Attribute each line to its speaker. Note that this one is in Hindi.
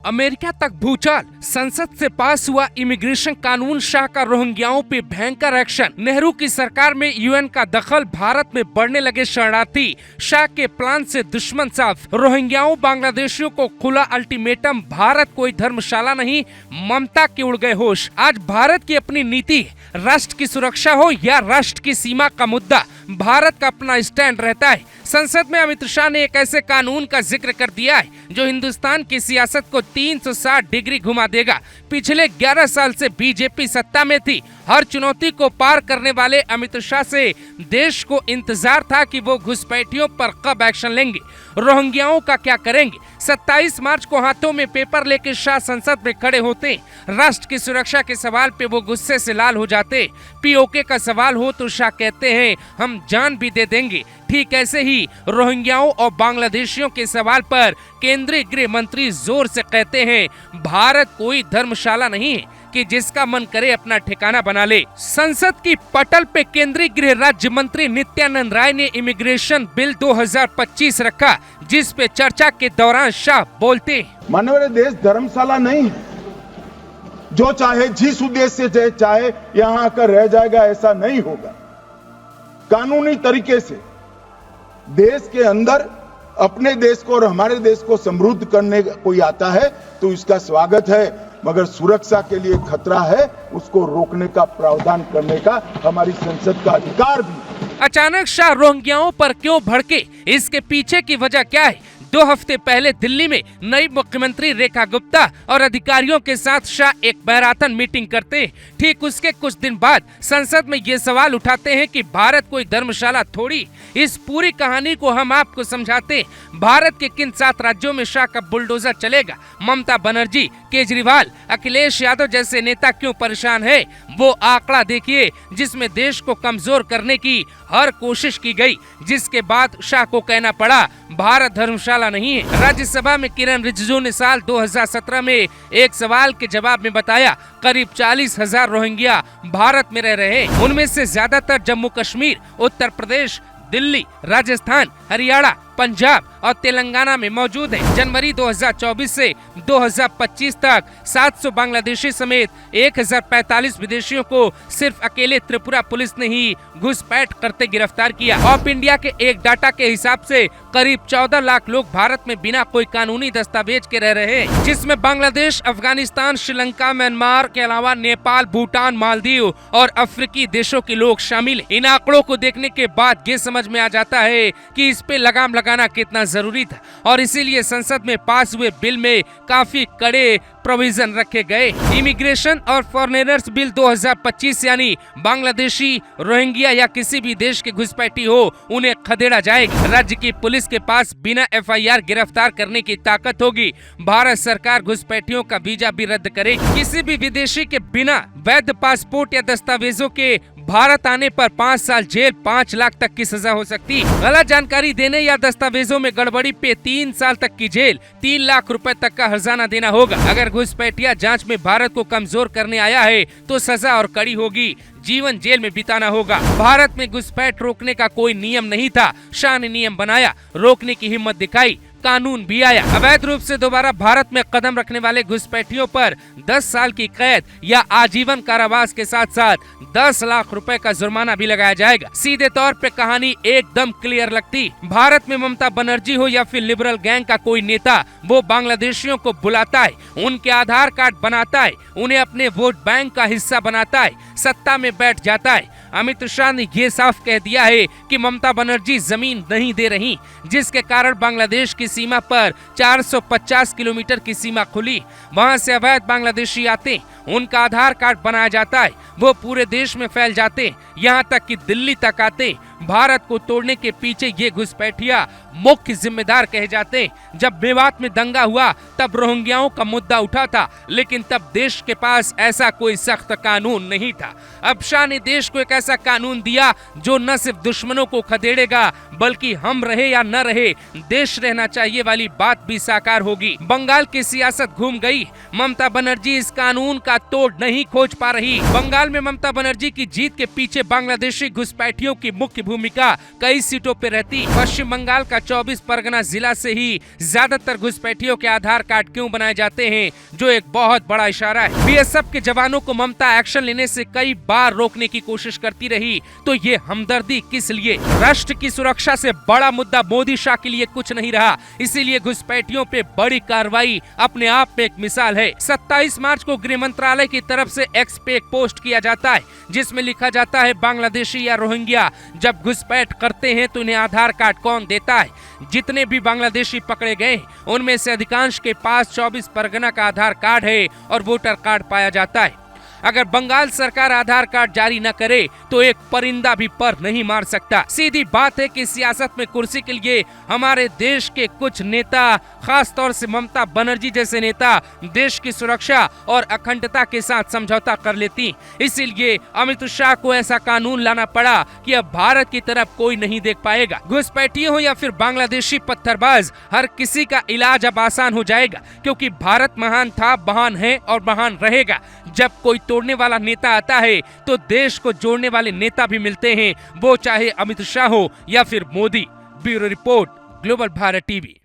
Speaker 1: अमेरिका तक भूचाल, संसद से पास हुआ इमिग्रेशन कानून, शाह का रोहिंग्याओं पे भयंकर एक्शन, नेहरू की सरकार में यूएन का दखल, भारत में बढ़ने लगे शरणार्थी, शाह के प्लान से दुश्मन साफ, रोहिंग्याओं बांग्लादेशियों को खुला अल्टीमेटम, भारत कोई धर्मशाला नहीं, ममता के उड़ गए होश। आज भारत की अपनी नीति, राष्ट्र की सुरक्षा हो या राष्ट्र की सीमा का मुद्दा, भारत का अपना स्टैंड रहता है। संसद में अमित शाह ने एक ऐसे कानून का जिक्र कर दिया है जो हिंदुस्तान की सियासत को 360 डिग्री घुमा देगा। पिछले 11 साल से बीजेपी सत्ता में थी। हर चुनौती को पार करने वाले अमित शाह से देश को इंतजार था कि वो घुसपैठियों पर कब एक्शन लेंगे, रोहिंग्याओं का क्या करेंगे। 27 मार्च को हाथों में पेपर लेकर शाह संसद में खड़े होते, राष्ट्र की सुरक्षा के सवाल पे वो गुस्से से लाल हो जाते। पीओके का सवाल हो तो शाह कहते हैं हम जान भी दे देंगे। ठीक ऐसे ही रोहिंग्याओं और बांग्लादेशियों के सवाल पर केंद्रीय गृह मंत्री जोर से कहते हैं भारत कोई धर्मशाला नहीं है कि जिसका मन करे अपना ठिकाना बना ले। संसद की पटल पे केंद्रीय गृह राज्य मंत्री नित्यानंद राय ने इमिग्रेशन बिल 2025 रखा, जिस पे चर्चा के दौरान शाह बोलते,
Speaker 2: माननीय देश धर्मशाला नहीं है, जो चाहे जिस उद्देश्य से चाहे यहाँ आकर रह जाएगा, ऐसा नहीं होगा। कानूनी तरीके से देश के अंदर अपने देश को और हमारे देश को समृद्ध करने कोई आता है तो इसका स्वागत है, मगर सुरक्षा के लिए खतरा है, उसको रोकने का प्रावधान करने का हमारी संसद का अधिकार भी।
Speaker 1: अचानक शाह रोहिंग्याओं पर क्यों भड़के, इसके पीछे की वजह क्या है? 2 हफ्ते पहले दिल्ली में नई मुख्यमंत्री रेखा गुप्ता और अधिकारियों के साथ शाह एक मैराथन मीटिंग करते हैं। ठीक उसके कुछ दिन बाद संसद में ये सवाल उठाते हैं कि भारत कोई धर्मशाला थोड़ी। इस पूरी कहानी को हम आपको समझाते हैं। भारत के किन 7 राज्यों में शाह का बुलडोजर चलेगा, ममता बनर्जी, केजरीवाल, अखिलेश यादव जैसे नेता क्यों परेशान है, वो आंकड़ा देखिए जिसमें देश को कमजोर करने की हर कोशिश की गई, जिसके बाद शाह को कहना पड़ा भारत धर्मशाला नहीं है। राज्यसभा में किरण रिजिजू ने साल 2017 में एक सवाल के जवाब में बताया करीब 40,000 रोहिंग्या भारत में रह रहे हैं। उनमें से ज्यादातर जम्मू कश्मीर, उत्तर प्रदेश, दिल्ली, राजस्थान, हरियाणा, पंजाब और तेलंगाना में मौजूद है। जनवरी 2024 से 2025 तक 700 बांग्लादेशी समेत 1045 विदेशियों को सिर्फ अकेले त्रिपुरा पुलिस ने ही घुसपैठ करते गिरफ्तार किया। ऑफ इंडिया के एक डाटा के हिसाब से करीब 14 लाख लोग भारत में बिना कोई कानूनी दस्तावेज के रह रहे हैं, जिसमें बांग्लादेश, अफगानिस्तान, श्रीलंका, म्यांमार के अलावा नेपाल, भूटान, मालदीव और अफ्रीकी देशों के लोग शामिल हैं। इन आंकड़ों को देखने के बाद ये समझ में आ जाता है कि इस पे लगाम लगाना कितना जरूरी था और इसीलिए संसद में पास हुए बिल में काफी कड़े प्रोविजन रखे गए। इमिग्रेशन और फॉरेनर्स बिल 2025 यानी बांग्लादेशी, रोहिंग्या या किसी भी देश के घुसपैठी हो उन्हें खदेड़ा जाएगा। राज्य की पुलिस के पास बिना FIR गिरफ्तार करने की ताकत होगी। भारत सरकार घुसपैठियों का वीजा भी रद्द करेगी। किसी भी विदेशी के बिना वैध पासपोर्ट या दस्तावेजों के भारत आने पर 5 साल जेल, 5 लाख तक की सजा हो सकती है। गलत जानकारी देने या दस्तावेजों में गड़बड़ी पे 3 साल तक की जेल, 3 लाख रुपए तक का हर्जाना देना होगा। अगर घुसपैठिया जांच में भारत को कमजोर करने आया है तो सजा और कड़ी होगी, जीवन जेल में बिताना होगा। भारत में घुसपैठ रोकने का कोई नियम नहीं था, शाह ने नियम बनाया, रोकने की हिम्मत दिखाई, कानून भी आया। अवैध रूप से दोबारा भारत में कदम रखने वाले घुसपैठियों पर 10 साल की कैद या आजीवन कारावास के साथ साथ 10 लाख रुपए का जुर्माना भी लगाया जाएगा। सीधे तौर पे कहानी एकदम क्लियर लगती। भारत में ममता बनर्जी हो या फिर लिबरल गैंग का कोई नेता, वो बांग्लादेशियों को बुलाता है, उनके आधार कार्ड बनाता है, उन्हें अपने वोट बैंक का हिस्सा बनाता है, सत्ता में बैठ जाता है। अमित शाह ने ये साफ कह दिया है कि ममता बनर्जी जमीन नहीं दे रही, जिसके कारण बांग्लादेश की सीमा पर 450 किलोमीटर की सीमा खुली। वहां से अवैध बांग्लादेशी आते, उनका आधार कार्ड बनाया जाता है, वो पूरे देश में फैल जाते, यहाँ तक कि दिल्ली तक आते। भारत को तोड़ने के पीछे ये घुसपैठिया मुख्य जिम्मेदार कहे जाते। जब मेवात में दंगा हुआ तब रोहिंग्याओं का मुद्दा उठा था, लेकिन तब देश के पास ऐसा कोई सख्त कानून नहीं था। अब शाह ने देश को एक ऐसा कानून दिया जो न सिर्फ दुश्मनों को खदेड़ेगा बल्कि हम रहे या न रहे देश रहना चाहिए वाली बात भी साकार होगी। बंगाल की सियासत घूम गई। ममता बनर्जी इस कानून का तोड़ नहीं खोज पा रही। बंगाल में ममता बनर्जी की जीत के पीछे बांग्लादेशी घुसपैठियों की मुख्य भूमिका कई सीटों पर रहती। पश्चिम बंगाल का 24 परगना जिला से ही ज्यादातर घुसपैठियों के आधार कार्ड क्यों बनाए जाते हैं, जो एक बहुत बड़ा इशारा है। बीएसएफ के जवानों को ममता एक्शन लेने से कई बार रोकने की कोशिश करती रही, तो ये हमदर्दी किस लिए? राष्ट्र की सुरक्षा से बड़ा मुद्दा मोदी शाह के लिए कुछ नहीं रहा, इसीलिए घुसपैठियों पे बड़ी कार्रवाई अपने आप में एक मिसाल है। 27 मार्च को गृह मंत्रालय की तरफ से एक्स पे एक पोस्ट किया जाता है, जिसमें लिखा जाता है बांग्लादेशी या रोहिंग्या जब घुसपैठ करते हैं तो इन्हें आधार कार्ड कौन देता है? जितने भी बांग्लादेशी पकड़े गए उनमें से अधिकांश के पास 24 परगना का आधार कार्ड है और वोटर कार्ड पाया जाता है। अगर बंगाल सरकार आधार कार्ड जारी न करे तो एक परिंदा भी पर नहीं मार सकता। सीधी बात है कि सियासत में कुर्सी के लिए हमारे देश के कुछ नेता, खास तौर से ममता बनर्जी जैसे नेता, देश की सुरक्षा और अखंडता के साथ समझौता कर लेती। इसीलिए अमित शाह को ऐसा कानून लाना पड़ा कि अब भारत की तरफ कोई नहीं देख पाएगा। घुसपैठी हो या फिर बांग्लादेशी पत्थरबाज, हर किसी का इलाज अब आसान हो जाएगा, क्योंकि भारत महान था, महान है और महान रहेगा। जब कोई तोड़ने वाला नेता आता है तो देश को जोड़ने वाले नेता भी मिलते हैं, वो चाहे अमित शाह हो या फिर Modi. Bureau report, global Bharat TV.